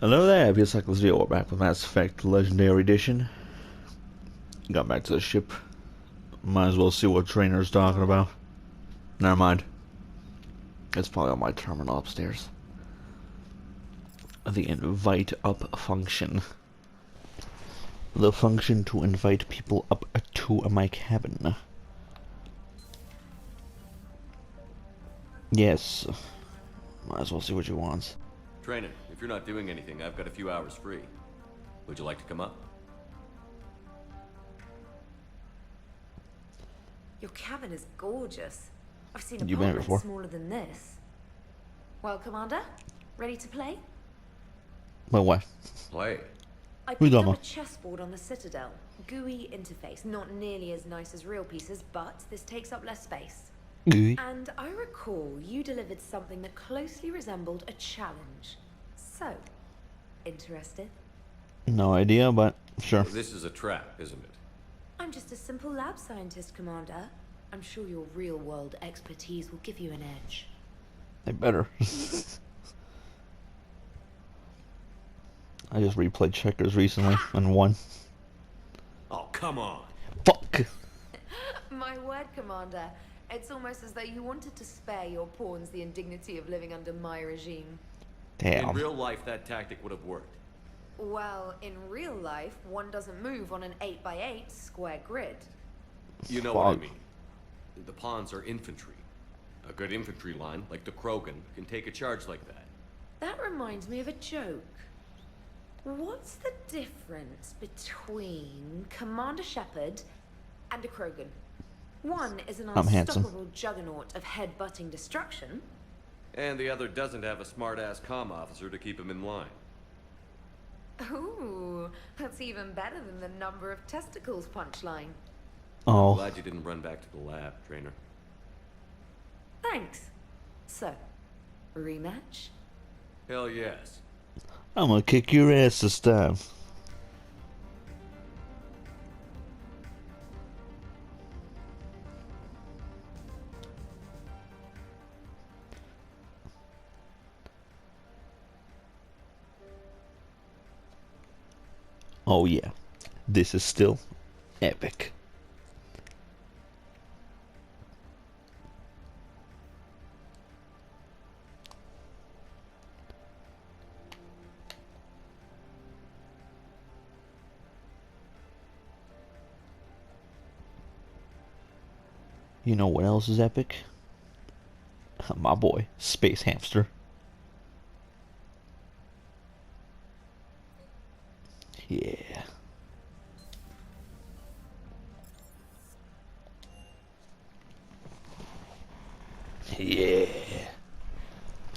Hello there, Cycles Video. We're back with Mass Effect Legendary Edition. Got back to the ship. Might as well see what Trainer's talking about. Never mind. It's probably on my terminal upstairs. The invite up function. The function to invite people up to my cabin. Yes. Might as well see what you want. Trainer, if you're not doing anything, I've got a few hours free. Would you like to come up? Your cabin is gorgeous. I've seen You've been here apartments before? smaller than this. Well, Commander, ready to play? My wife. Play. I Who's picked that, up a chessboard on the Citadel. GUI interface, not nearly as nice as real pieces, but this takes up less space. And I recall you delivered something that closely resembled a challenge. So, interested? No idea, but sure. This is a trap, isn't it? I'm just a simple lab scientist, Commander. I'm sure your real-world expertise will give you an edge. They better. I just replayed checkers recently and won. Oh, come on. Fuck! My word, Commander. It's almost as though you wanted to spare your pawns the indignity of living under my regime. Damn. In real life, that tactic would have worked. Well, in real life, one doesn't move on an 8x8 square grid. You know what I Fuck. mean. The pawns are infantry. A good infantry line, like the Krogan, can take a charge like that. That reminds me of a joke. What's the difference between Commander Shepard and a Krogan? One is an I'm handsome. unstoppable juggernaut of head-butting destruction. And the other doesn't have a smart-ass comm officer to keep him in line. Ooh, that's even better than the number of testicles punchline. Oh. Glad you didn't run back to the lab, Trainer. Thanks. So, rematch? Hell yes. I'm gonna kick your ass this time. Oh yeah, this is still epic. You know what else is epic? My boy, Space Hamster. Yeah. Yeah.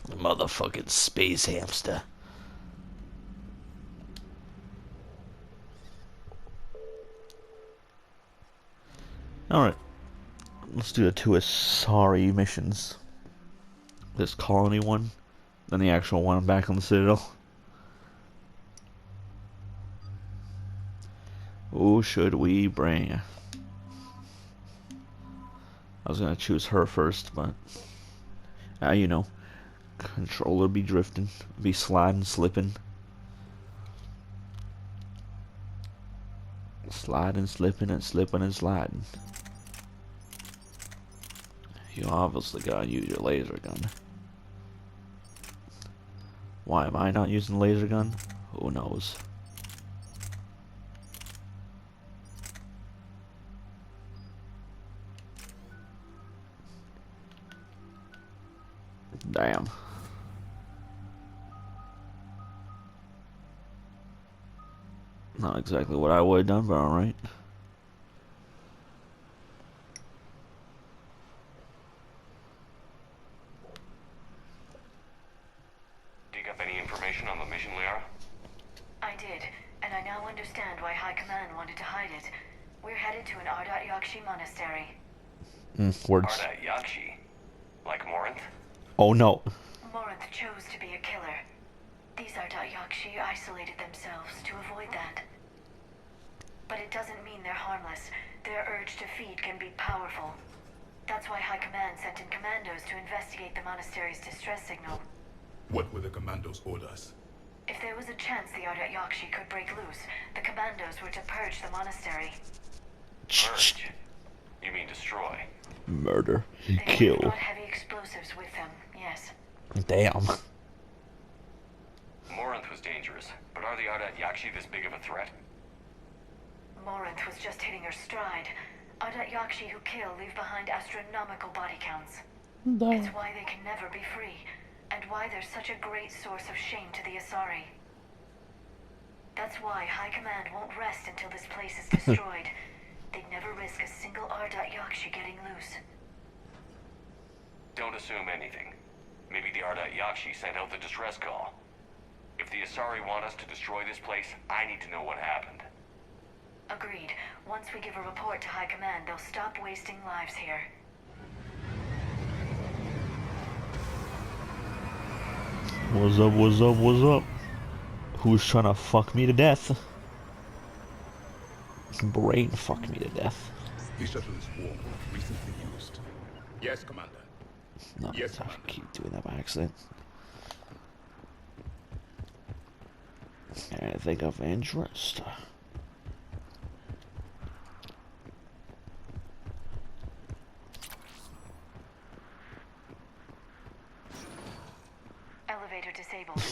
Motherfucking Space Hamster. Alright. Let's do the two Asari missions. This colony one, then the actual one back on the Citadel. Who should we bring? I was gonna choose her first, but you know, controller be drifting, be sliding, slipping, sliding, slipping, and slipping and sliding. You obviously gotta use your laser gun. Why am I not using the laser gun? Who knows? Damn. Not exactly what I would have done, but alright. Dig up any information on the mission, Liara? I did, and I now understand why High Command wanted to hide it. We're headed to an Ardat Yakshi monastery. Words. Ardat Yakshi? Like Morinth? Oh no. Morinth chose to be a killer. These Ardat Yakshi isolated themselves to avoid that. But it doesn't mean they're harmless. Their urge to feed can be powerful. That's why High Command sent in commandos to investigate the monastery's distress signal. What were the commandos' orders? If there was a chance the Ardat Yakshi could break loose, the commandos were to purge the monastery. Purge? You mean destroy? Murder. They would have Kill. brought heavy explosives with them, yes. Damn. Morinth was dangerous, but are the Ardat Yakshi this big of a threat? Morinth was just hitting her stride. Ardat Yakshi who kill leave behind astronomical body counts. It's why they can never be free, and why they're such a great source of shame to the Asari. That's why High Command won't rest until this place is destroyed. They'd never risk a single Ardat Yakshi getting loose. Don't assume anything. Maybe the Ardat Yakshi sent out the distress call. If the Asari want us to destroy this place, I need to know what happened. Agreed. Once we give a report to High Command, they'll stop wasting lives here. What's up, what's up, what's up? Who's trying to fuck me to death? Brain fuck me to death. The shuttle is warm, recently used. Yes, Commander. No, Yes, I Commander. keep doing that by accident. Anything of interest? Elevator disabled.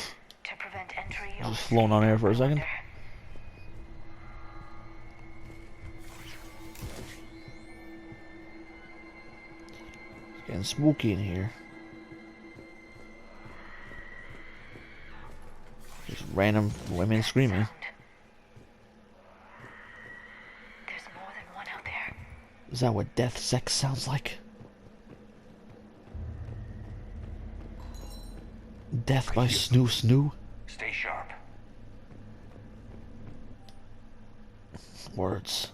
To prevent entry or Just flown on air for a second. It's getting spooky in here. Just random women screaming. There's more than one out there. Is that what death sex sounds like? Death by Snoo Snoo? Stay sharp. Words.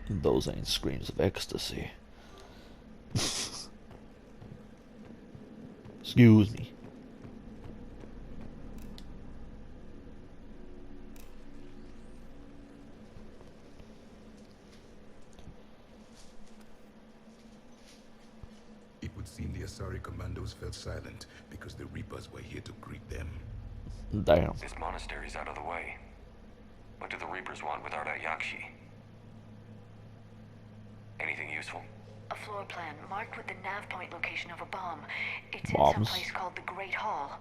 Those ain't screams of ecstasy. Excuse me. It would seem the Asari commandos fell silent because the Reapers were here to greet them. Damn. This monastery's out of the way. What do the Reapers want with Ardat Yakshi? Anything useful? A floor plan marked with the nav point location of a bomb. It's Bombs. in some place called the Great Hall.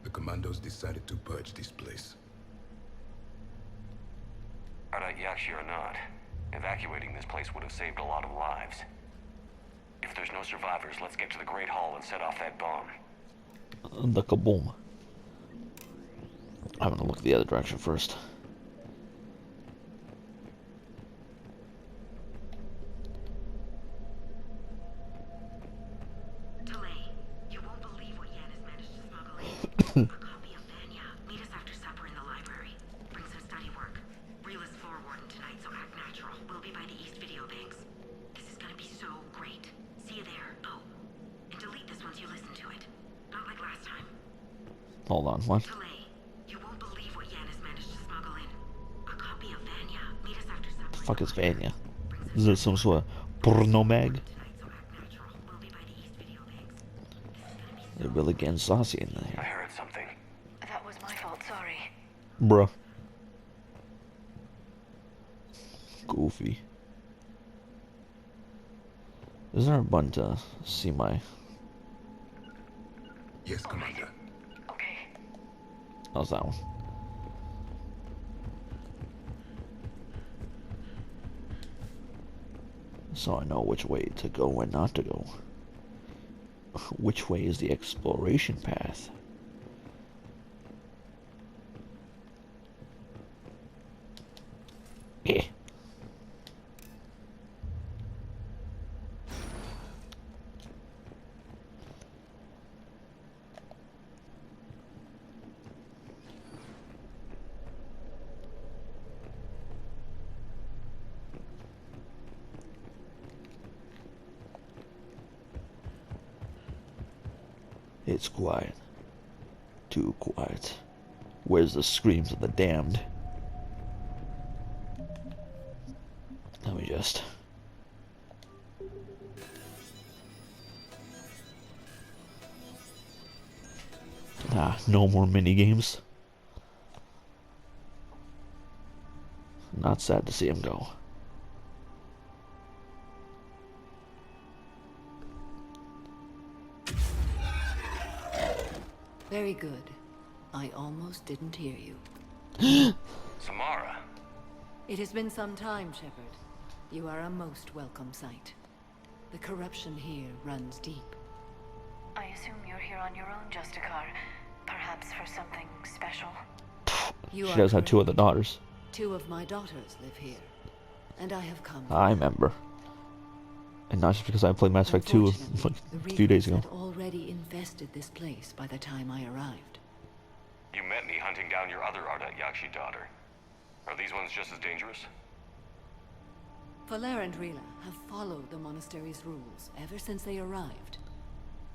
The commandos decided to purge this place. Ardat Yakshi or not, evacuating this place would have saved a lot of lives. If there's no survivors, let's get to the Great Hall and set off that bomb. The kaboom. I'm gonna look the other direction first. Delay. You won't believe what Yan has managed to smuggle in. A copy of Vanya. Meet us after supper in the library. Bring some study work. Reel is floor warden tonight, so act natural. We'll be by the East Video Banks. This is gonna be so great. See you there. Oh, and delete this once you listen to it. Not like last time. Hold on, what? Delay. You won't believe what Yan has managed to smuggle in. A copy of Vanya. Meet us after supper. The fuck is Vanya? Is it some sort of porno mag? Tonight, so act natural. We'll be by the East Video Banks. This is gonna be They're really getting saucy in I there. heard something. That was my fault, sorry. Bruh. Goofy. Is there a button to see my... Yes, Commander. Okay. How's that one? So I know which way to go and not to go. Which way is the exploration path? Eh. It's quiet. Too quiet. Where's the screams of the damned? Let me just... no more mini games. Not sad to see him go. Very good. I almost didn't hear you. Samara. It has been some time, Shepard. You are a most welcome sight. The corruption here runs deep. I assume you're here on your own, Justicar. Perhaps for something special? You She are does have two correct. other daughters. 2 of my daughters live here, and I have come. I remember. And not just because I played Mass Effect 2 Unfortunately, like the a few days Reapers ago. had already infested this place by the time I arrived. You met me hunting down your other Ardat Yakshi daughter. Are these ones just as dangerous? Valer and Rila have followed the monastery's rules ever since they arrived.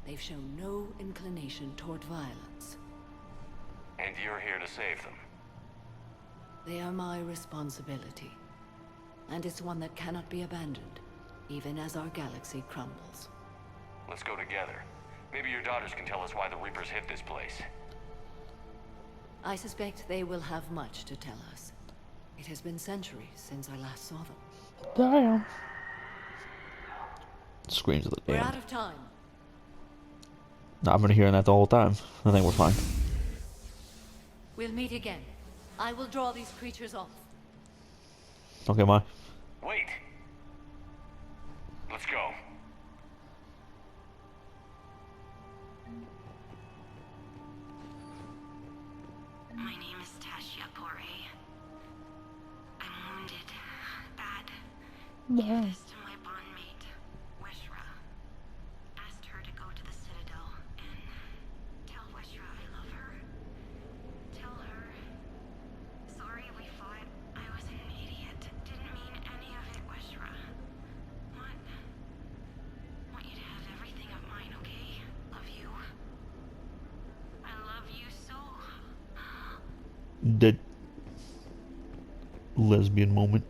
They've shown no inclination toward violence. And you're here to save them. They are my responsibility, and it's one that cannot be abandoned, even as our galaxy crumbles. Let's go together. Maybe your daughters can tell us why the Reapers hit this place. I suspect they will have much to tell us. It has been centuries since I last saw them. Damn. Screams of the We're damn. out of time. No, I've been hearing that the whole time. I think we're fine. We'll meet again. I will draw these creatures off. Okay, bye. Wait! Let's go. My name is Thessia. I'm wounded. Bad. Give this to my bondmate, Weshra. Asked her to go to the Citadel and tell Weshra I love her. Tell her. Sorry we fought. I was an idiot. Didn't mean any of it, Weshra. Want you to have everything of mine, okay? Love you. I love you so. Dead. Lesbian moment.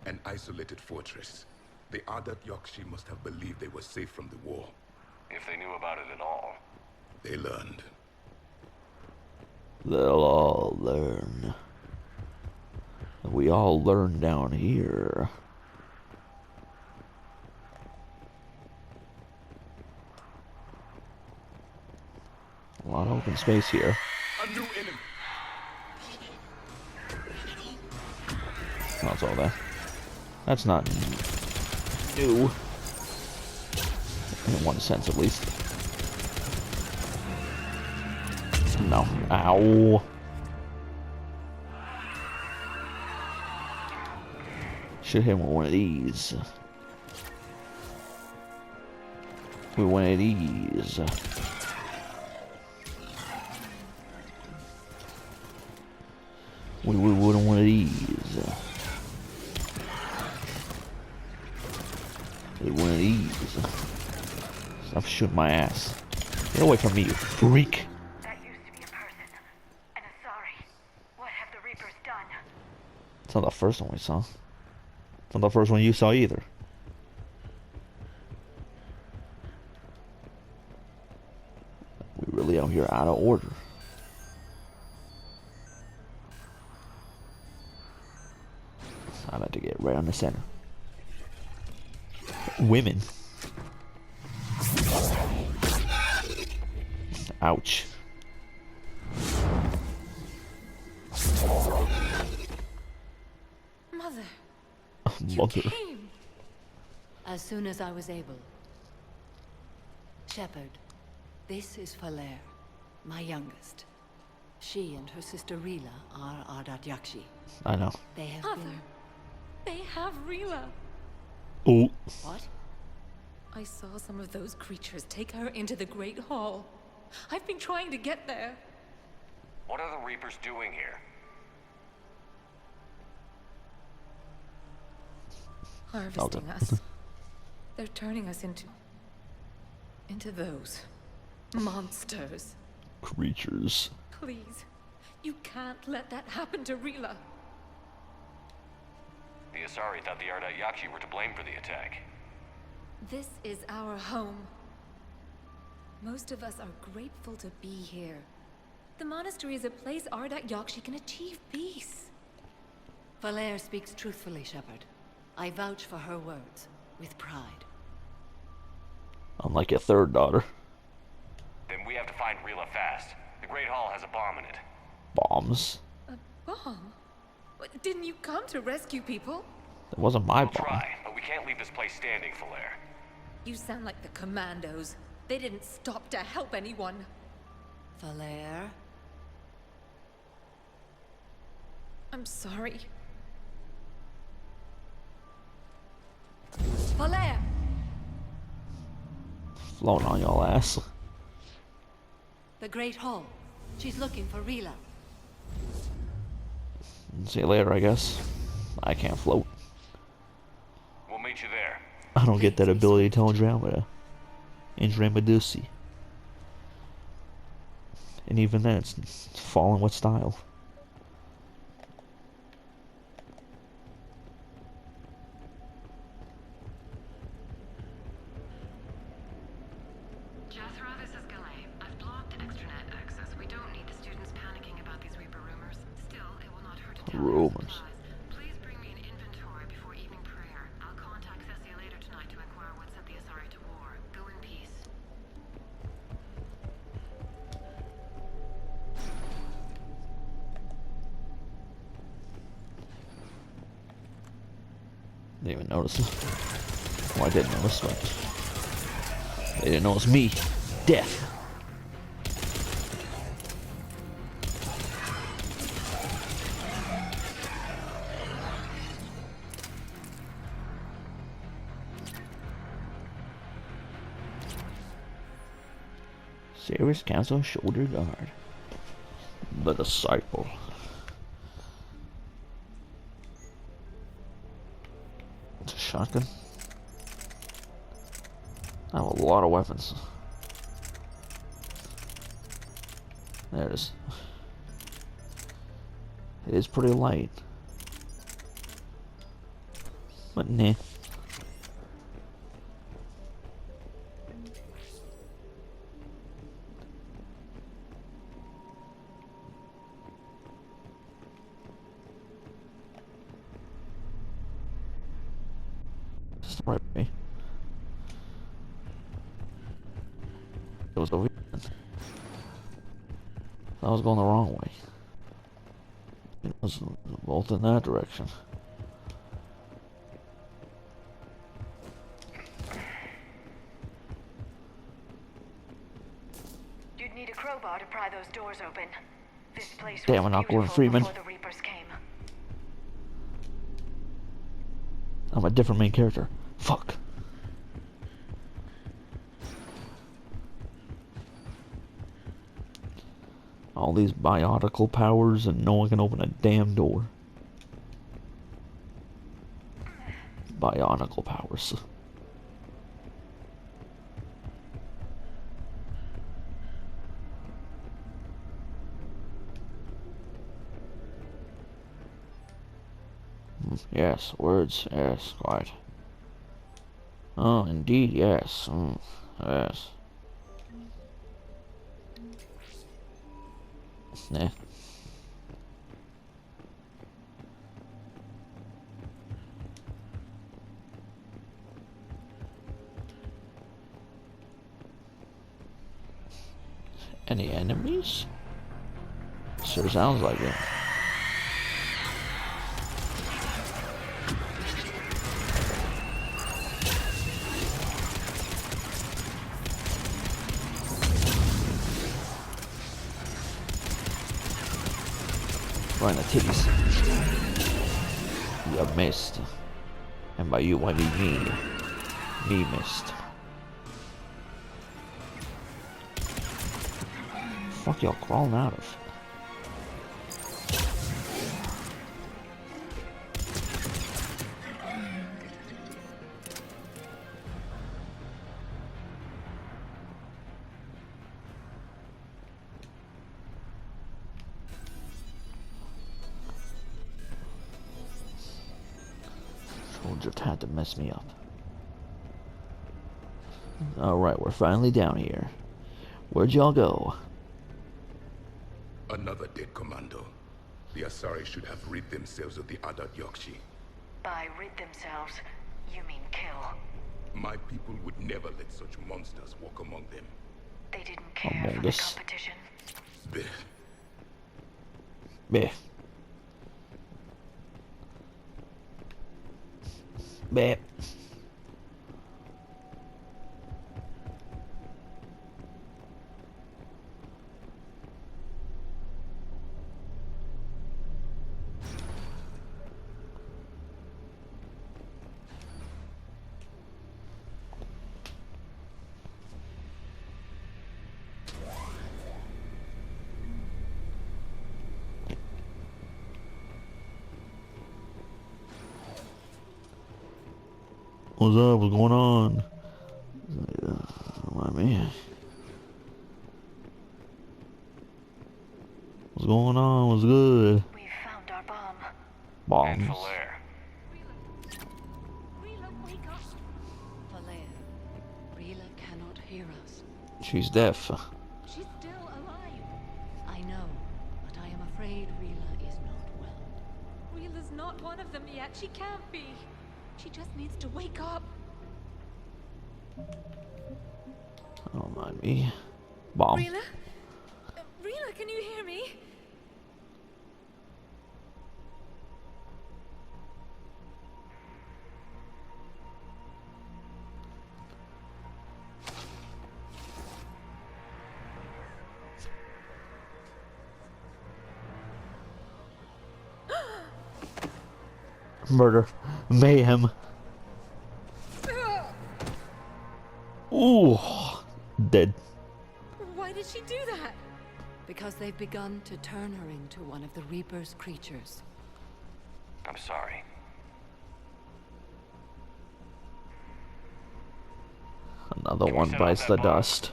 An isolated fortress. The Ardat Yakshi must have believed they were safe from the war. If they knew about it at all. They learned. They'll all learn. We all learn down here. A lot of open space here. A new enemy. That's all that. That's not new. In one sense, at least. No. Ow. Should hit him with one of these. With one of these. We wouldn't one of these. With one of these. Stop shooting my ass. Get away from me, you freak. That used to be a person. And a sorry. What have the Reapers done? It's not the first one we saw. It's not the first one you saw either. We really out here out of order. I like to get right on the center. Women. Ouch. Mother, Mother. you came. As soon as I was able. Shepard, this is Valer, my youngest. She and her sister Rila are Ardat Yakshi. I know. They have Mother, been... they have Rila. Oh. What? I saw some of those creatures take her into the Great Hall. I've been trying to get there. What are the Reapers doing here? Harvesting us. They're turning us into those monsters. Creatures. Please. You can't let that happen to Rila. The Asari thought the Ardat Yakshi were to blame for the attack. This is our home. Most of us are grateful to be here. The monastery is a place Ardat Yakshi can achieve peace. Valere speaks truthfully, Shepard. I vouch for her words, with pride. Unlike your third daughter. Then we have to find Rila fast. The Great Hall has a bomb in it. Bombs? A bomb? What, didn't you come to rescue people? It wasn't my We'll bomb. try, but we can't leave this place standing, Valere. You sound like the commandos. They didn't stop to help anyone. Valere? I'm sorry. Valere! Floating on your ass. The Great Hall. She's looking for Rila. See you later, I guess. I can't float. We'll meet you there. I don't get that ability to Andromeda. Andromedusi. And even then, it's falling with style. Jethro, this is Galay. I've blocked extranet access. We don't need the students panicking about these Reaper rumors. Still, it will not hurt to tell Rumors. them supplies. Please bring me an inventory before evening prayer. I'll contact Thessia later tonight to inquire what set the Asari to war. Go in peace. Didn't even notice. Well, I did notice, but they didn't notice me. Death. Serious Council Shoulder Guard. The Disciple. It's a shotgun. I have a lot of weapons. There it is. It is pretty light. But nah. It's the right way. It was over here. I was going the wrong way. It was both in that direction. You'd need a crowbar to pry those doors open. This place Damn, was we're not Gordon beautiful Freeman. before the Reapers came. I'm a different main character. Fuck. All these biotical powers and no one can open a damn door. Bionicle powers. Yes, words, yes, quite. Oh, indeed, yes. Yes. Nah. Any enemies? Sure sounds like it. Right in the titties. You missed. And by you, I mean me. Me missed. Fuck y'all crawling out of? just had to mess me up. Alright, we're finally down here. Where'd y'all go? Another dead commando. The Asari should have rid themselves of the Adat Yokshi. By rid themselves, you mean kill. My people would never let such monsters walk among them. They didn't care Among for the us. competition. Blech. Bleh. Bleh. What's up? What's going on? My man. What's going on? What's good? We found our bomb. And Bombs. Falair. Falair, Rila cannot hear us. She's deaf. She's still alive. I know, but I am afraid Rila is not well. Rila's not one of them yet. She can't be. She just needs to wake up. Don't mind me. Bomb. Rila? Rila, can you hear me? Murder. Mayhem. Ooh. Dead. Why did she do that? Because they've begun to turn her into one of the Reaper's creatures. I'm sorry. Another Can we one set off bites that the bomb? dust.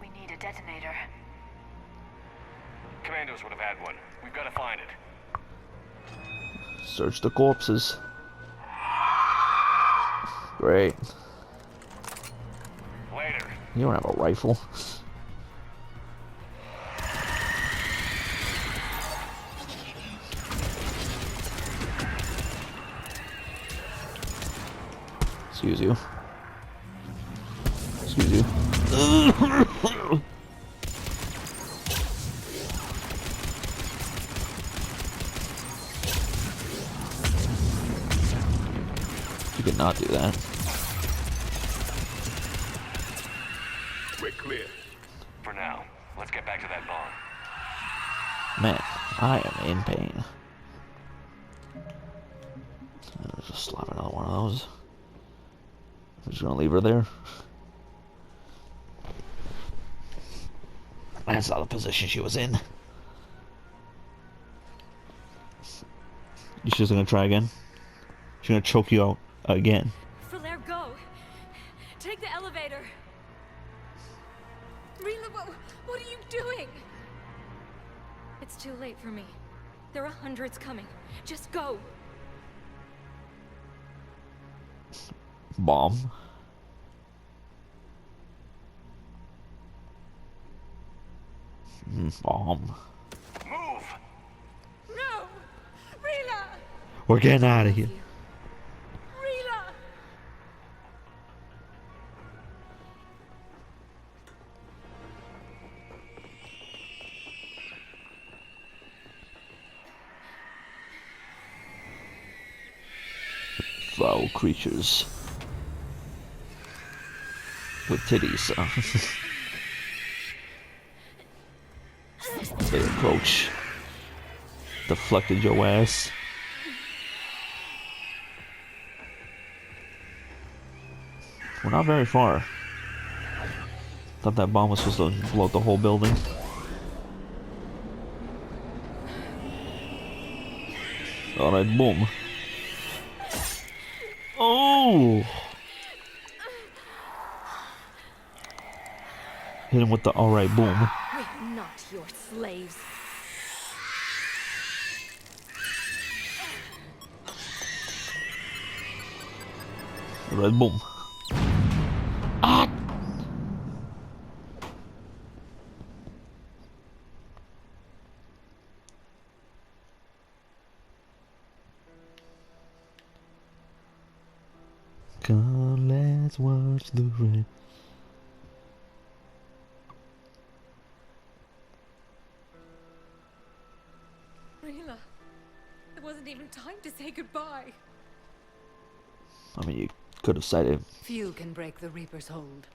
We need a detonator. Commandos would have had one. We've got to find it. Search the corpses. Great. Later. You don't have a rifle. Excuse you. Excuse you. You could not do that. We're clear. For now, let's get back to that bomb. Man, I am in pain. I'll just slap another one of those. I'm just gonna leave her there. That's not the position she was in. She's gonna try again. She's gonna choke you out again. Falair, go! Take the elevator! Rila, what are you doing? It's too late for me. There are hundreds coming. Just go! Bomb. Bomb. Move! No! Rila! We're getting out of here. Rila! Foul creatures. With titties. They approach. Deflected your ass. We're not very far. Thought that bomb was supposed to blow up the whole building. Alright, boom. Oh! Hit him with the alright boom. We're not your slaves. Red boom. Ah! Come, let's watch the rain. Rila, there wasn't even time to say goodbye. I mean, you could have said it. Few can break the Reaper's hold.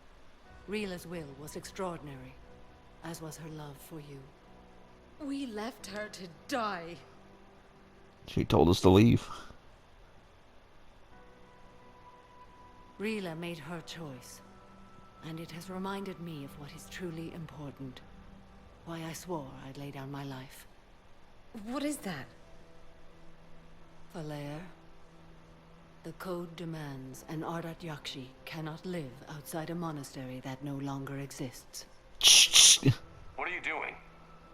Rila's will was extraordinary, as was her love for you. We left her to die. She told us to leave. Rila made her choice, and it has reminded me of what is truly important. Why I swore I'd lay down my life. What is that? Falair, the code demands an Ardat Yakshi cannot live outside a monastery that no longer exists. What are you doing?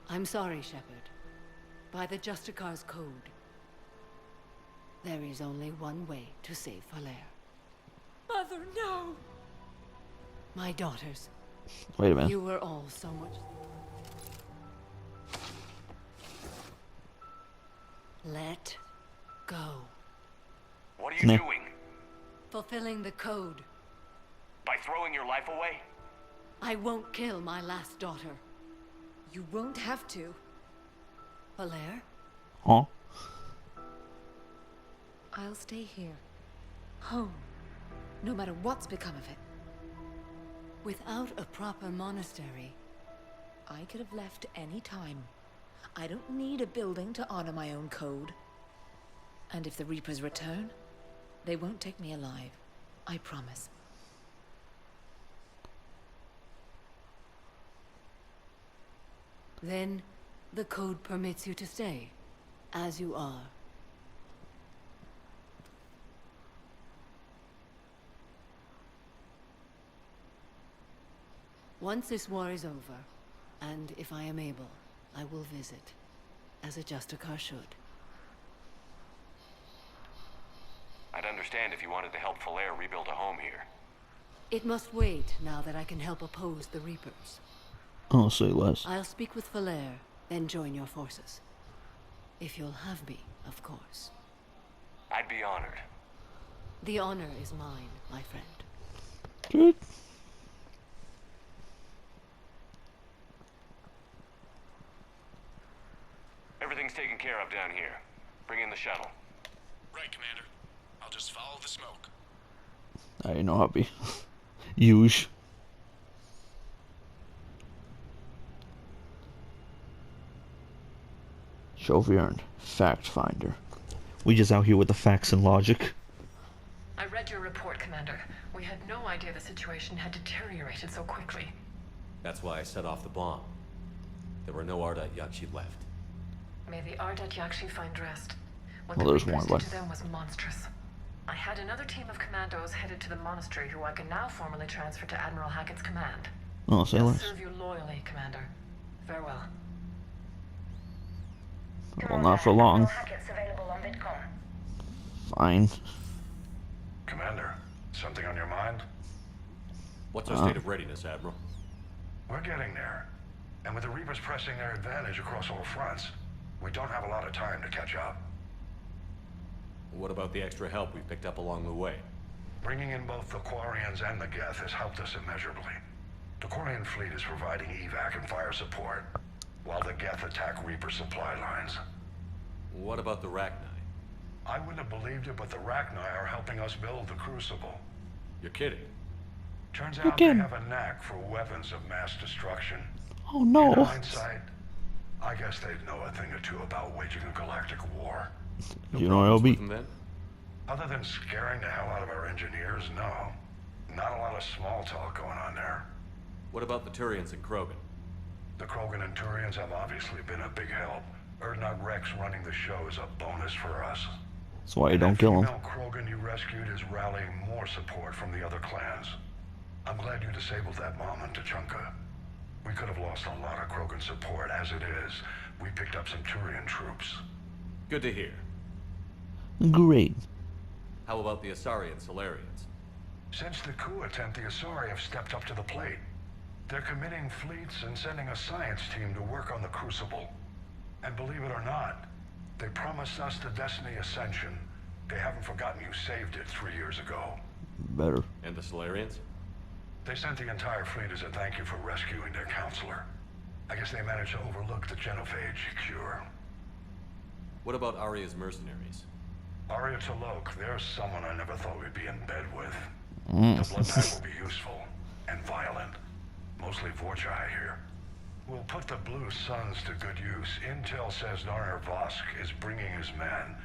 I'm sorry, Shepard. By the Justicar's code, there is only one way to save Falair. Mother, no! My daughters. Wait a minute. You were all so much... Let go. What are you Nah. doing? Fulfilling the code. By throwing your life away? I won't kill my last daughter. You won't have to. Falair? Huh? I'll stay here. Home. No matter what's become of it. Without a proper monastery, I could have left any time. I don't need a building to honor my own code. And if the Reapers return, they won't take me alive. I promise. then the code permits you to stay, as you are. Once this war is over, and if I am able, I will visit, as a Justicar should. I'd understand if you wanted to help Falair rebuild a home here. It must wait now that I can help oppose the Reapers. I'll say less. I'll speak with Falair, then join your forces. If you'll have me, of course. I'd be honored. The honor is mine, my friend. Good. Everything's taken care of down here. Bring in the shuttle. Right, Commander. I'll just follow the smoke. I ain't no hobby. Use. Chauvierne, fact finder. We just out here with the facts and logic. I read your report, Commander. We had no idea the situation had deteriorated so quickly. That's why I set off the bomb. There were no Ardat Yakshi left. May the Ardat Yakshi find rest. What Well, the there's Reapers one, did to them was monstrous. I had another team of commandos headed to the monastery who I can now formally transfer to Admiral Hackett's command. I'll say They'll less. serve you loyally, Commander. Farewell. Well, not for long. Hackett's available on Vidcom. Fine. Commander, something on your mind? What's our state of readiness, Admiral? We're getting there. And with the Reapers pressing their advantage across all fronts, we don't have a lot of time to catch up. What about the extra help we picked up along the way? Bringing in both the Quarians and the Geth has helped us immeasurably. The Quarian fleet is providing evac and fire support, while the Geth attack Reaper supply lines. What about the Rachni? I wouldn't have believed it, but the Rachni are helping us build the Crucible. You're kidding. Turns out they have a knack for weapons of mass destruction. Oh no. In hindsight, I guess they'd know a thing or two about waging a galactic war. You know I'll be. Them then? Other than scaring the hell out of our engineers, no. Not a lot of small talk going on there. What about the Turians and Krogan? The Krogan and Turians have obviously been a big help. Erdnot Rex running the show is a bonus for us. That's why you don't kill him. The Krogan you rescued is rallying more support from the other clans. I'm glad you disabled that bomb on Tachanka. We could have lost a lot of Krogan support. As it is, we picked up some Turian troops. Good to hear. Great. How about the Asari and Solarians? Since the coup attempt, the Asari have stepped up to the plate. They're committing fleets and sending a science team to work on the Crucible. And believe it or not, they promised us the Destiny Ascension. They haven't forgotten you saved it 3 years ago. Better. And the Solarians? They sent the entire fleet as a thank you for rescuing their counselor. I guess they managed to overlook the genophage cure. What about Arya's mercenaries? Arya Talok, there's someone I never thought we'd be in bed with. The blood type will be useful and violent. Mostly Vorcha, I hear. We'll put the Blue Suns to good use. Intel says Narner Vosk is bringing his men,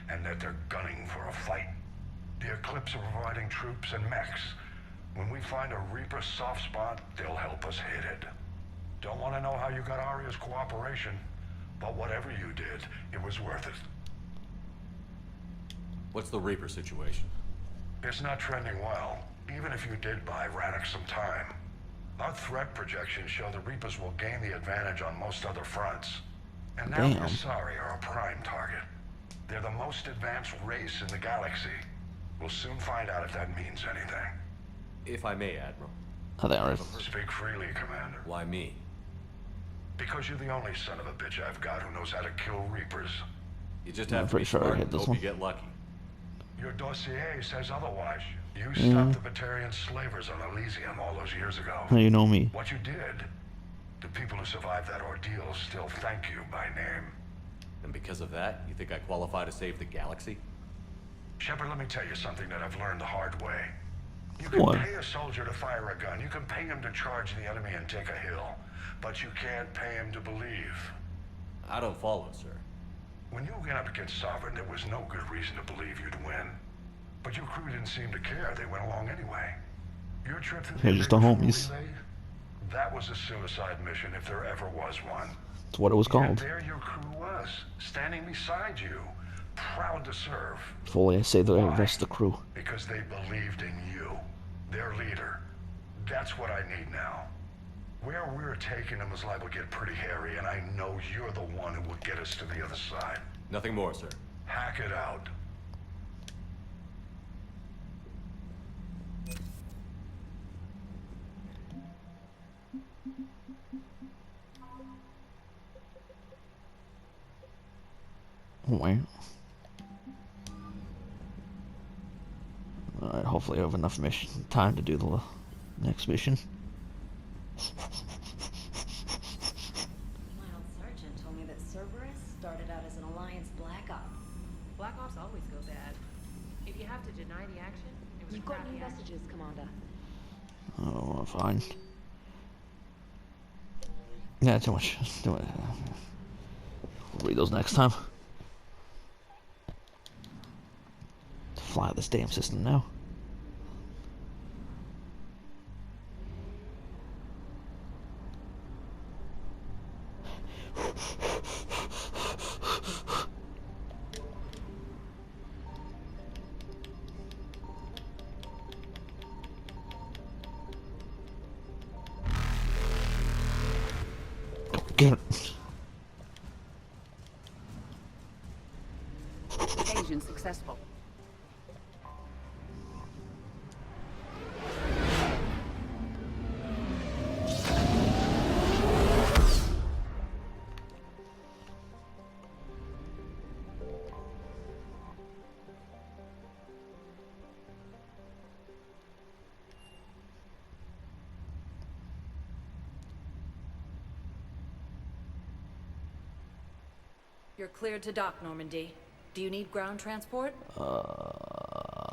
and that they're gunning for a fight. The Eclipse are providing troops and mechs. When we find a Reaper soft spot, they'll help us hit it. Don't want to know how you got Arya's cooperation, but whatever you did, it was worth it. What's the Reaper situation? It's not trending well, even if you did buy Radix some time. Our threat projections show the Reapers will gain the advantage on most other fronts. And now the Asari are a prime target. They're the most advanced race in the galaxy. We'll soon find out if that means anything. If I may, Admiral. Speak freely, Commander. Why me? Because you're the only son of a bitch I've got who knows how to kill Reapers. You just have to be smart and hope you get lucky. Your dossier says otherwise. You stopped the Batarian slavers on Elysium all those years ago. You know me. What you did, the people who survived that ordeal still thank you by name. And because of that, you think I qualify to save the galaxy? Shepard, let me tell you something that I've learned the hard way. You can pay a soldier to fire a gun. You can pay him to charge the enemy and take a hill. But you can't pay him to believe. I don't follow, sir. When you went up against Sovereign, there was no good reason to believe you'd win. But your crew didn't seem to care. They went along anyway. Your trip to the just the homies. Relay, that was a suicide mission if there ever was one. That's what it was called. There your crew was, standing beside you, proud to serve. Fully, I say the rest of the crew. Because they believed in you, their leader. That's what I need now. Where we're taking them is liable to get pretty hairy, and I know you're the one who will get us to the other side. Nothing more, sir. Hack it out. Wait. Alright, hopefully I have enough time to do the next mission. My old sergeant told me that Cerberus started out as an Alliance Black Op. Black Ops always go bad. If you have to deny the action, it was You've got new messages, Commander. Oh, fine. Yeah, too much. We'll read those next time. Fly this damn system now. Get it. Evasion successful. You're cleared to dock, Normandy. Do you need ground transport?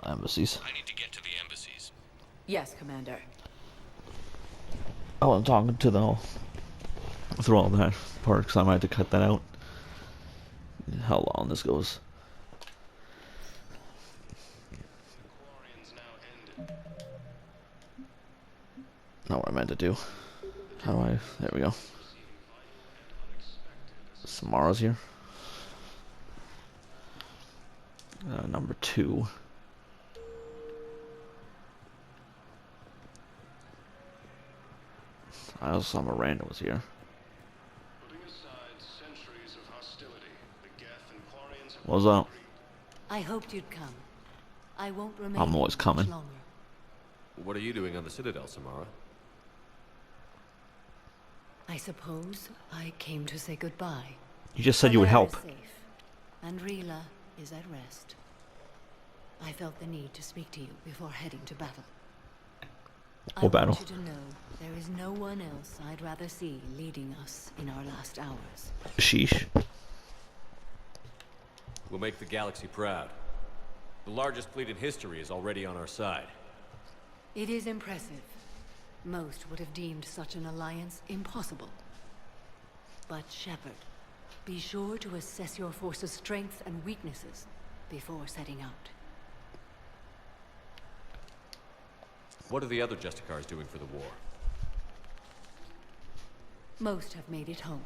Embassies. I need to get to the embassies. Yes, Commander. Oh, I'm talking to the through all that part because I might have to cut that out. How long this goes? Not what I meant to do. How do I? There we go. Samara's here. Number 2. I also saw Miranda was here. What's up? I hoped you'd come. I won't remain I'm always coming. much longer. What are you doing on the Citadel, Samara? I suppose I came to say goodbye. You just said you would help. Valera is safe, and Rila is at rest. I felt the need to speak to you before heading to battle. What battle? I want you to know there is no one else I'd rather see leading us in our last hours. Sheesh. We'll make the galaxy proud. The largest fleet in history is already on our side. It is impressive. Most would have deemed such an alliance impossible. But Shepard, be sure to assess your force's strengths and weaknesses before setting out. What are the other Justicars doing for the war? Most have made it home.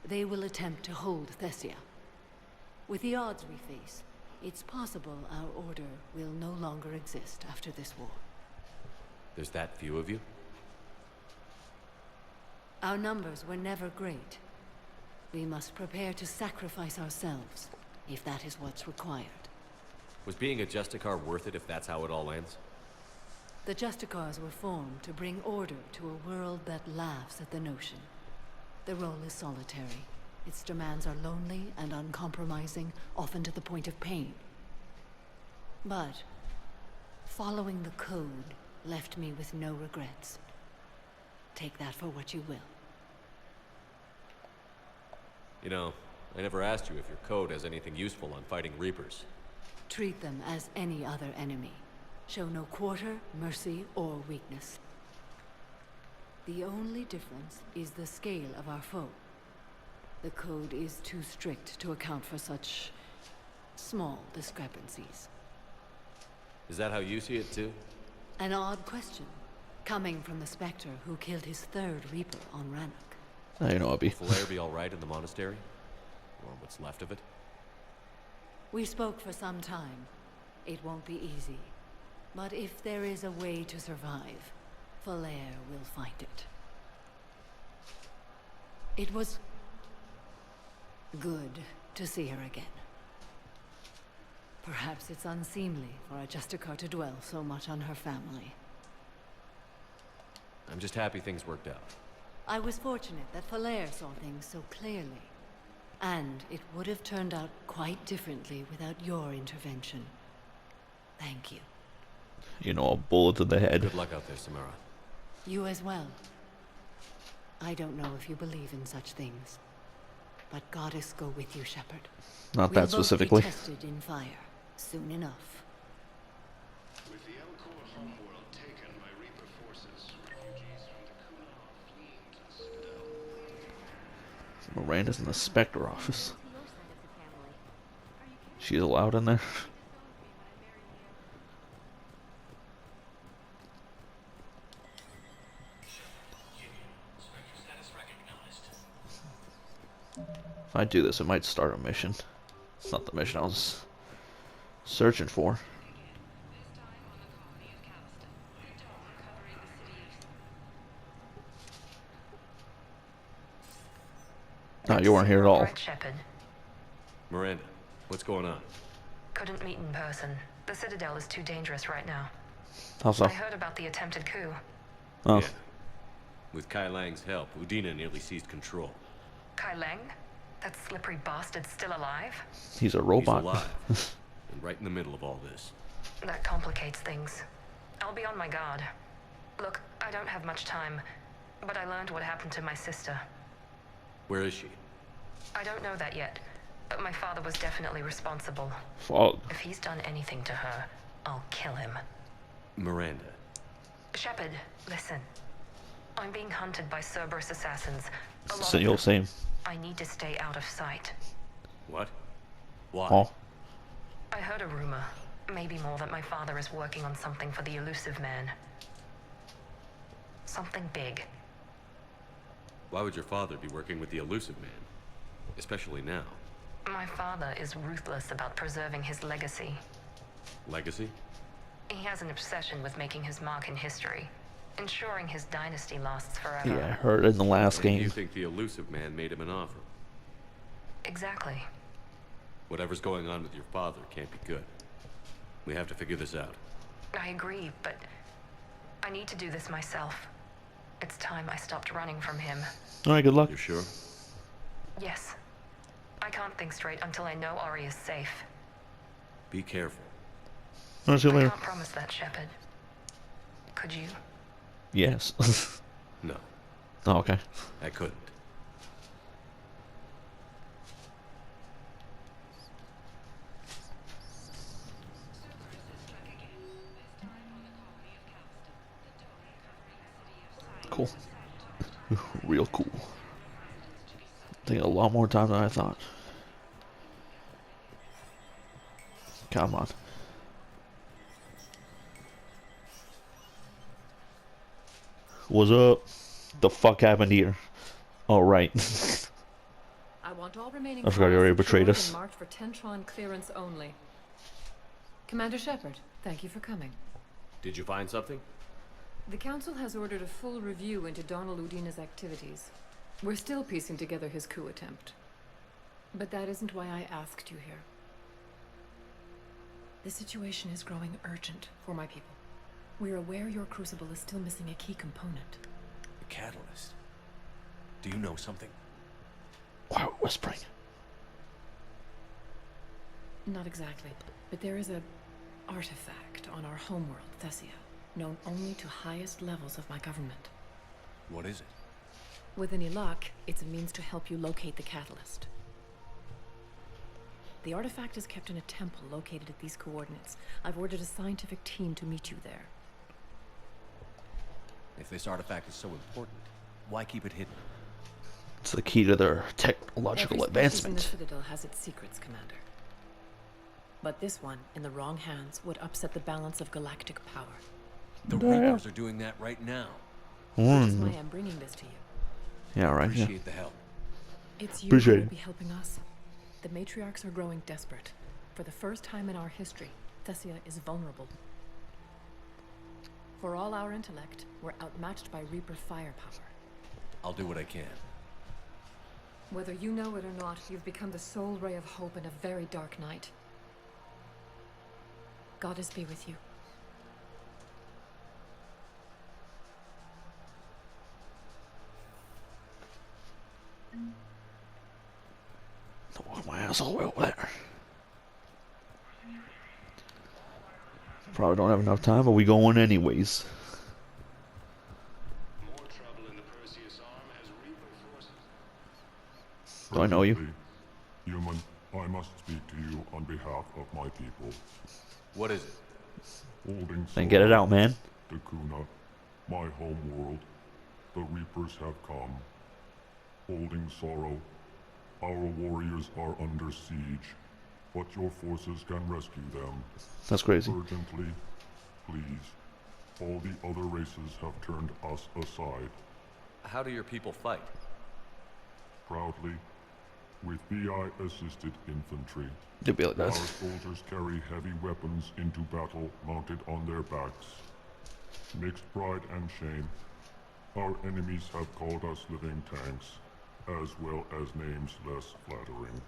They will attempt to hold Thessia. With the odds we face, it's possible our order will no longer exist after this war. There's that few of you? Our numbers were never great. We must prepare to sacrifice ourselves, if that is what's required. Was being a Justicar worth it if that's how it all ends? The Justicars were formed to bring order to a world that laughs at the notion. The role is solitary. Its demands are lonely and uncompromising, often to the point of pain. But following the code left me with no regrets. Take that for what you will. You know, I never asked you if your code has anything useful on fighting Reapers. Treat them as any other enemy. Show no quarter, mercy, or weakness. The only difference is the scale of our foe. The code is too strict to account for such small discrepancies. Is that how you see it too? An odd question, coming from the Spectre who killed his third Reaper on Rannoch. I know, Abby. Will Flair be alright in the monastery? Or what's left of it? We spoke for some time. It won't be easy. But if there is a way to survive, Flair will find it. It was good to see her again. Perhaps it's unseemly for a Justicar to dwell so much on her family. I'm just happy things worked out. I was fortunate that Falair saw things so clearly. And it would have turned out quite differently without your intervention. Thank you. You know, a bullet to the head. Good luck out there, Samara. You as well. I don't know if you believe in such things. But Goddess go with you, Shepard. Not that specifically. We'll both be tested in fire soon enough. With the Elcor homeworld taken by Reaper forces, refugees from the Kuna are fleeing to the Citadel. Miranda's in the Spectre office. She's allowed in there. If I do this, it might start a mission. It's not the mission I was searching for. No, you weren't here at all. Right, Shepard. Miranda, what's going on? Couldn't meet in person. The Citadel is too dangerous right now. How so? I heard about the attempted coup. Oh. Yeah. With Kai Lang's help, Udina nearly seized control. Kai Lang? That slippery bastard's still alive? He's a robot. He's alive. And right in the middle of all this. That complicates things. I'll be on my guard. Look, I don't have much time, but I learned what happened to my sister. Where is she? I don't know that yet, but my father was definitely responsible. Fuck. If he's done anything to her, I'll kill him. Miranda. Shepard, listen. I'm being hunted by Cerberus assassins. A lot So of you'll them. see. I need to stay out of sight. What? Why? Oh. I heard a rumor, maybe more, that my father is working on something for the elusive man. Something big. Why would your father be working with the elusive man? Especially now. My father is ruthless about preserving his legacy. Legacy? He has an obsession with making his mark in history, ensuring his dynasty lasts forever. Yeah, I heard in the last And game. you think the elusive man made him an offer? Exactly. Whatever's going on with your father can't be good. We have to figure this out. I agree, but I need to do this myself. It's time I stopped running from him. Alright, good luck. You sure? Yes. I can't think straight until I know Ari is safe. Be careful. I'll see you I later. can't promise that, Shepard. Could you? Yes. No, Oh, okay. I couldn't. Cool. Real cool. Taking a lot more time than I thought. Come on. What's up? The fuck happened here? All right. I want all remaining I forgot you already betrayed files us. secured and marked for Tentron clearance only. Commander Shepard, thank you for coming. Did you find something? The Council has ordered a full review into Donald Udina's activities. We're still piecing together his coup attempt. But that isn't why I asked you here. The situation is growing urgent for my people. We're aware your crucible is still missing a key component. The catalyst. Do you know something? Why are we whispering? Not exactly, but there is a artifact on our homeworld, Thessia, known only to highest levels of my government. What is it? With any luck, it's a means to help you locate the catalyst. The artifact is kept in a temple located at these coordinates. I've ordered a scientific team to meet you there. If this artifact is so important, why keep it hidden? It's the key to their technological Every species in the advancement. Citadel has its secrets, Commander. But this one, in the wrong hands, would upset the balance of galactic power. The Reapers are doing that right now. Which is why I'm bringing this to you. Yeah, right. Yeah. Appreciate the help. It's you Appreciate who will it. be helping us. The matriarchs are growing desperate. For the first time in our history, Thessia is vulnerable. For all our intellect, we're outmatched by Reaper firepower. I'll do what I can. Whether you know it or not, you've become the sole ray of hope in a very dark night. Goddess be with you. Don't walk my ass all the way over there. Probably don't have enough time, but we going anyways. Do I know you? Human, I must speak to you on behalf of my people. What is it? Holding Then get it out, man. Dakuna, my home world. The Reapers have come. Holding sorrow. Our warriors are under siege, but your forces can rescue them. That's crazy. Urgently, please. All the other races have turned us aside. How do your people fight? Proudly, with BI-assisted infantry. They'd be like Our that. soldiers carry heavy weapons into battle mounted on their backs. Mixed pride and shame, our enemies have called us living tanks, as well as names less flattering.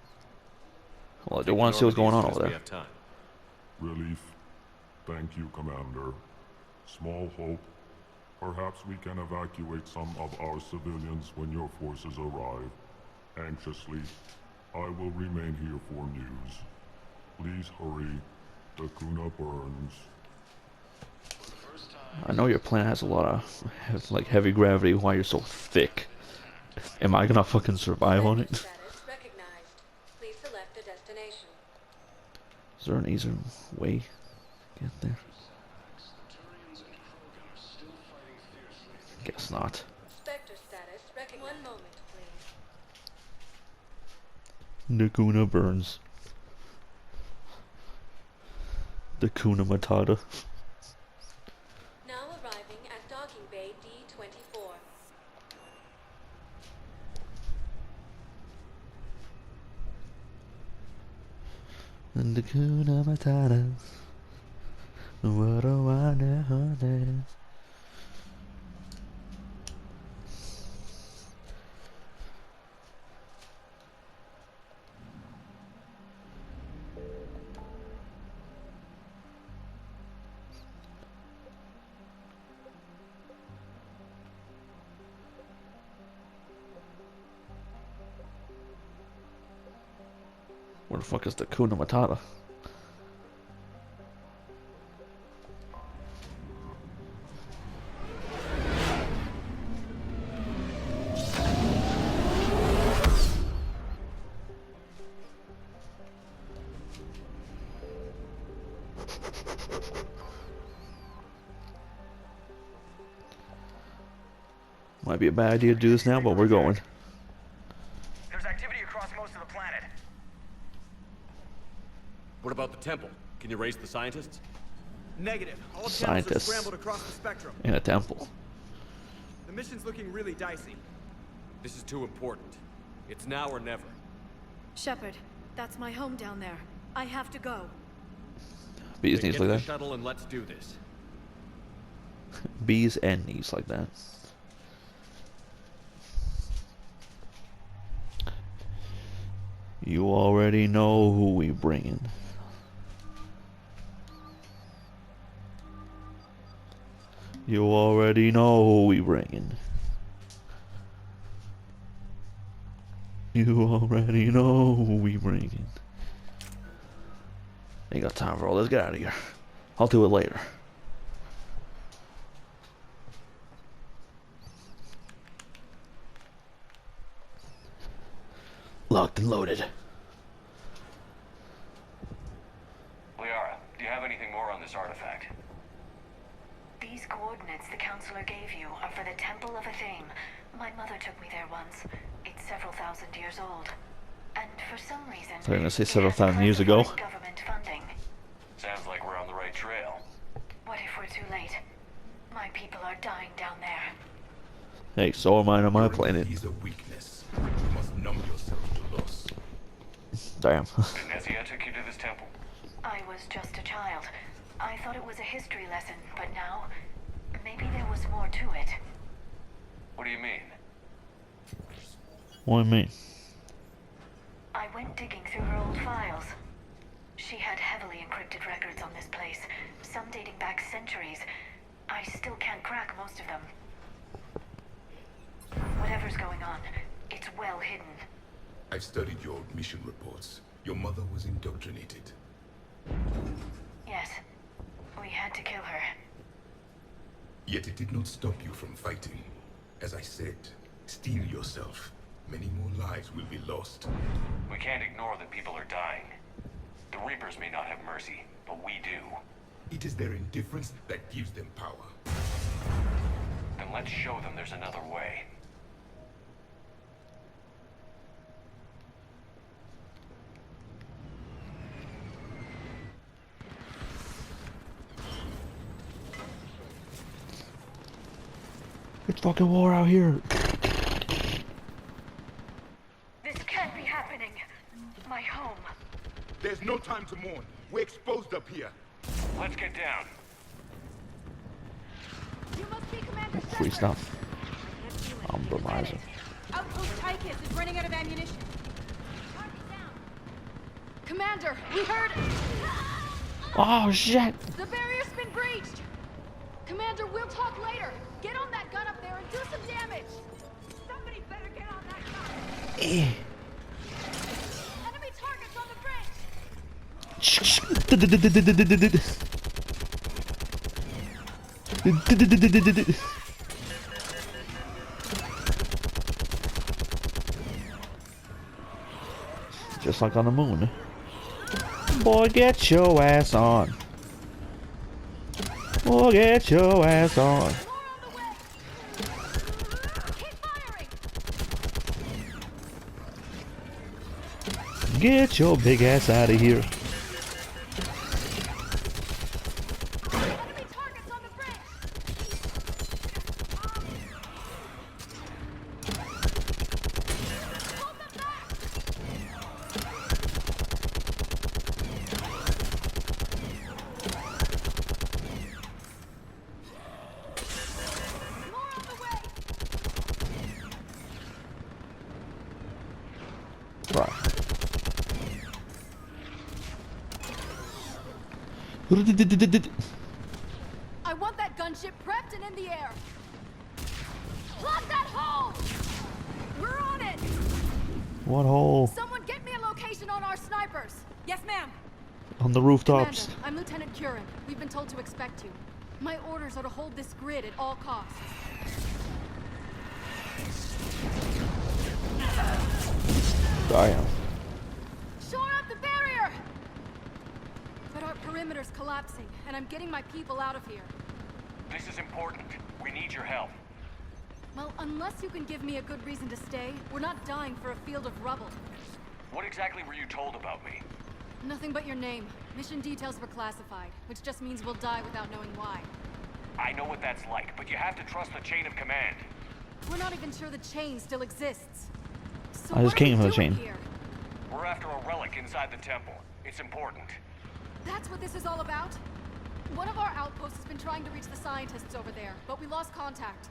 Well, I do want to see what's going on over We there. have time. Relief. Thank you, Commander. Small hope. Perhaps we can evacuate some of our civilians when your forces arrive. Anxiously, I will remain here for news. Please hurry. Dakuna burns. I know your planet has a lot of like heavy gravity. Why you're so thick? Am I gonna fucking survive on it? Status recognized. Please select a destination. Is there an easier way to get there? Guess not. Spectre status recognized. 1 moment, please. Dakuna burns. Dakuna Matata. Now arriving at docking bay D-24. Dakuna Matata. What a wonderful day. Where the fuck is the Kuna Matata? Might be a bad idea to do this now, but we're going. There's activity across most of the planet. What about the temple? Can you raise the scientists? Negative. All channels are Scientists scrambled across the spectrum. in a temple. The mission's looking really dicey. This is too important. It's now or never. Shepard, that's my home down there. I have to go. Bees Then knees get like the that. shuttle and let's do this. Bees and knees like that. You already know who we bringing. You already know who we bringing. You already know who we bringing. Ain't got time for all this. Get out of here. I'll do it later. Locked and loaded. Liara, do you have anything more on this artifact? These coordinates the counselor gave you are for the Temple of Athame. My mother took me there once. It's several thousand years old. And for some reason, So I'm gonna say it several has thousand years ago. classified government funding. Sounds like we're on the right trail. What if we're too late? My people are dying down there. Hey, so am I on my planet. Is a weakness. You must numb yourself to loss. Damn. Messia took you to this temple. I was just a child. I thought it was a history lesson, but now, maybe there was more to it. What do you mean? What do you mean? I went digging through her old files. She had heavily encrypted records on this place, some dating back centuries. I still can't crack most of them. Whatever's going on, it's well hidden. I've studied your old mission reports. Your mother was indoctrinated. Yes, we had to kill her. Yet it did not stop you from fighting. As I said, steel yourself. Many more lives will be lost. We can't ignore that people are dying. The Reapers may not have mercy, but we do. It is their indifference that gives them power. Then let's show them there's another way. It's fucking war out here. This can't be happening. My home. There's no time to mourn. We're exposed up here. Let's get down. You must be Commander Shepard. Free stuff. Compromising. Outpost Tychus is running out of ammunition. Commander, we heard it. Oh shit! The barrier's been breached. Commander, we'll talk later. Get on that gun up there and do some damage. Somebody better get on that gun. Enemy targets on the bridge. Just like on the moon. Boy, get your ass on. Boy, get your ass on. Get your big ass out of here. I want that gunship prepped and in the air. Plug that hole! We're on it! What hole? Someone get me a location on our snipers! Yes, ma'am. On the rooftops. Commander, I'm Lieutenant Curran. We've been told to expect you. My orders are to hold this grid at all costs. Damn. Shore up the barrier! But our perimeter's collapsing, and I'm getting my people out of here. This is important. We need your help. Well, unless you can give me a good reason to stay, we're not dying for a field of rubble. What exactly were you told about me? Nothing but your name. Mission details were classified, which just means we'll die without knowing why. I know what that's like, but you have to trust the chain of command. We're not even sure the chain still exists. So I just what are came we for the doing chain. here? We're after a relic inside the temple. It's important. That's what this is all about? One of our outposts has been trying to reach the scientists over there, but we lost contact.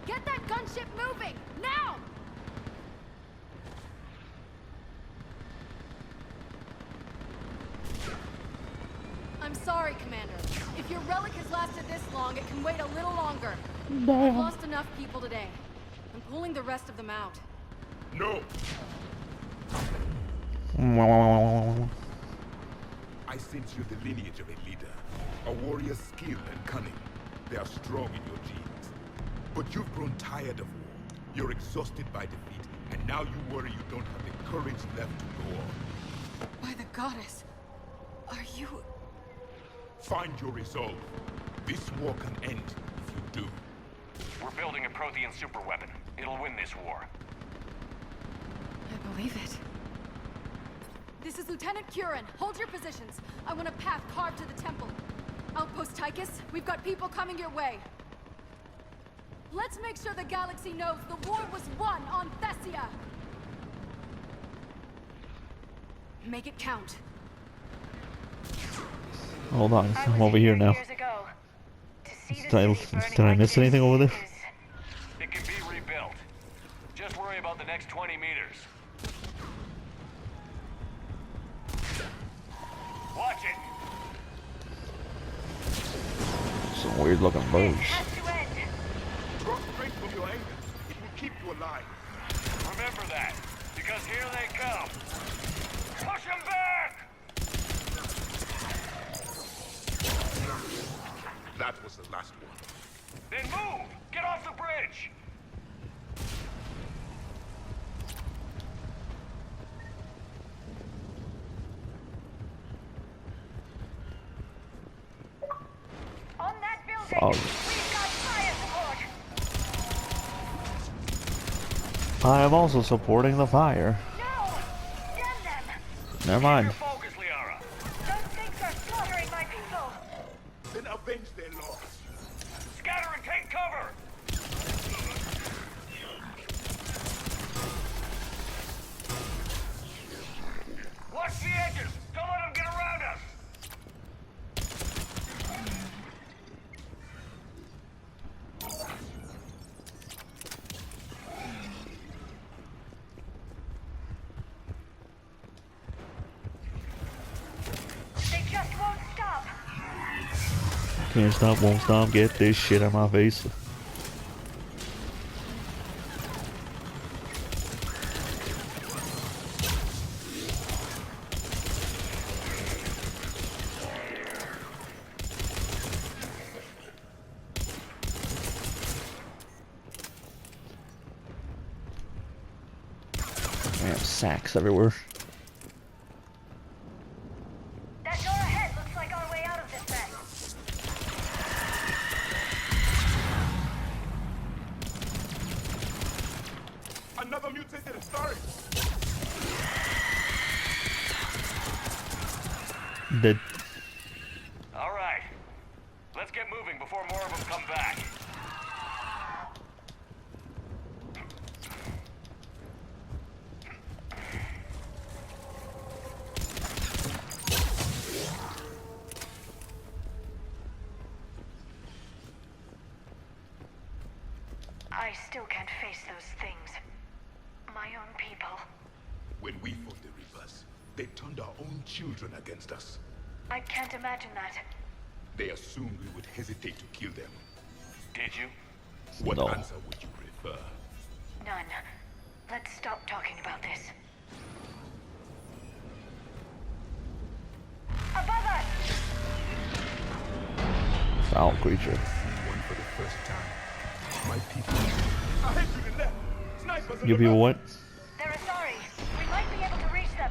Get that gunship moving! Now! I'm sorry, Commander. If your relic has lasted this long, it can wait a little longer. I've lost enough people today. I'm pulling the rest of them out. No! I sense you're the lineage of a leader. A warrior's skill and cunning. They are strong in your genes. But you've grown tired of war. You're exhausted by defeat, and now you worry you don't have the courage left to go on. By the goddess, are you... Find your resolve. This war can end if you do. We're building a Prothean superweapon. It'll win this war. I believe it. This is Lieutenant Curran. Hold your positions. I want a path carved to the temple. Outpost Tychus, we've got people coming your way. Let's make sure the galaxy knows the war was won on Thessia. Make it count. Hold on, I'm over here now. Did I miss anything over there? It can be rebuilt. Just worry about the next 20 meters. Watch it. Some weird looking birds. Draw strength from your anger. It will keep you alive. Remember that, because here they come. Push them back! That was the last one. Then move! Get off the bridge! On that building, Oh. we've got fire support. I am also supporting the fire. No! Damn them! Never mind. Focus, Liara. Those things are slaughtering my people. Then avenge their loss. Scatter and take cover! Watch the edges! Don't let them get around us! They just won't stop. Can't stop, won't stop, get this shit out of my face. Man, sacks everywhere. That door ahead looks like our way out of this mess. Another mutated story. Dead. All right. Let's get moving before more of them come back. I still can't face those things. My own people. When we fought the Reapers, they turned our own children against us. I can't imagine that. They assumed we would hesitate to kill them. Did you? What No. answer would you prefer? None. Let's stop talking about this. Foul creature. One for the first time. My people. Ahead to the left. Snipers on You the people right. what? They're Asari. We might be able to reach them.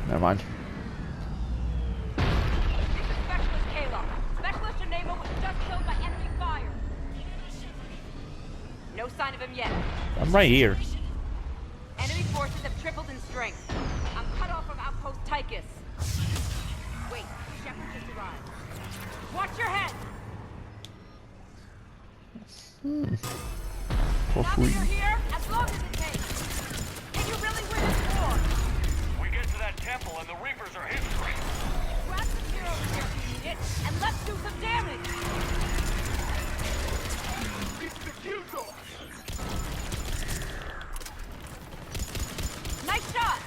Never mind. This is Specialist Kayla. Specialist Geneva was just killed by enemy fire. No sign of him yet. I'm right here. Enemy forces have tripled in strength. I'm cut off from outpost Tychus. Wait, Shepard just arrived. Watch your head! For Now that free. you're here, as long as it takes. Can you really win this war? We get to that temple and the Reapers are history. Grab some gear over here if you need it, and let's do some damage! It's the kill zone. Nice shot!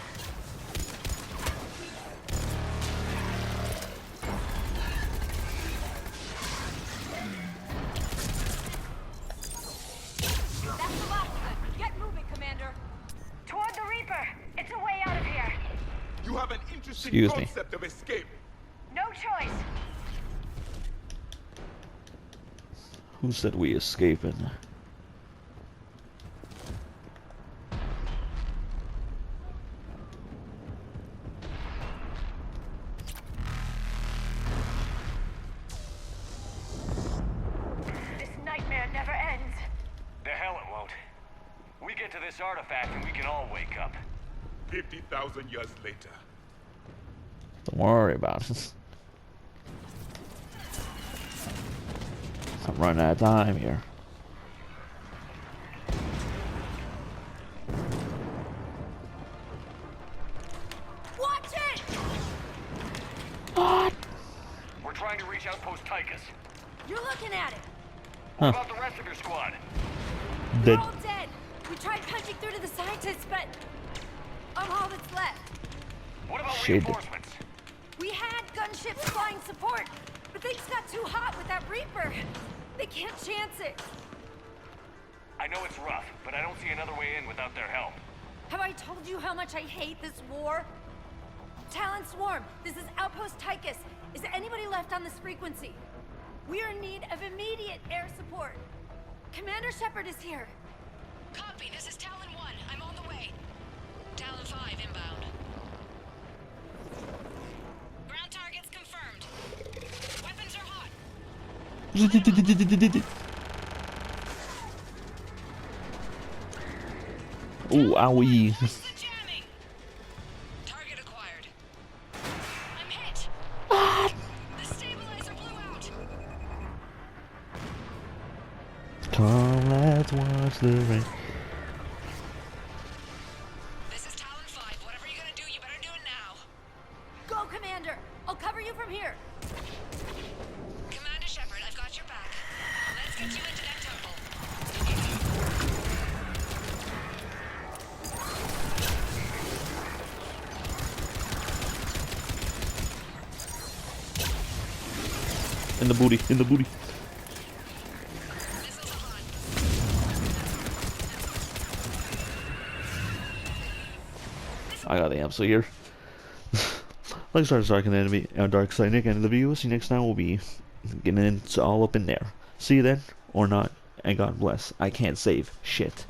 That's the last of it. Get moving, Commander. Toward the Reaper. It's a way out of here. You have an interesting Excuse me. concept of escape. No choice. Who said we escaping? This nightmare never ends. The hell it won't. We get to this artifact and we can all wake up. 50,000 years later. Don't worry about it. I'm running out of time here. Watch it! What? We're trying to reach Outpost Tychus. You're looking at it. What about the rest of your squad? They're Dead. all dead. We tried punching through to the scientists, but I'm all that's left. What about Shit. reinforcements? We had gunships flying support, but things got too hot with that Reaper. They can't chance it. I know it's rough, but I don't see another way in without their help. Have I told you how much I hate this war? Talon Swarm, this is Outpost Tychus. Is anybody left on this frequency? We are in need of immediate air support. Commander Shepard is here. Copy, this is Talon 1. I'm on the way. Talon 5 inbound. Ground targets confirmed. Weapons are hot. Ooh, owie. Jamming. Target acquired. I'm hit. The stabilizer blew out. Come, let's watch the rain. This is Talon 5. Whatever you're gonna do, you better do it now. Go, Commander. I'll cover you from here. Commander Shepard, I've got your back. Let's get you into that temple. In the booty, in the booty. I got the amso here. Like start the enemy, DarkSideNick, and the video. See you next time. We'll be getting into all up in there. See you then, or not, and God bless. I can't save shit.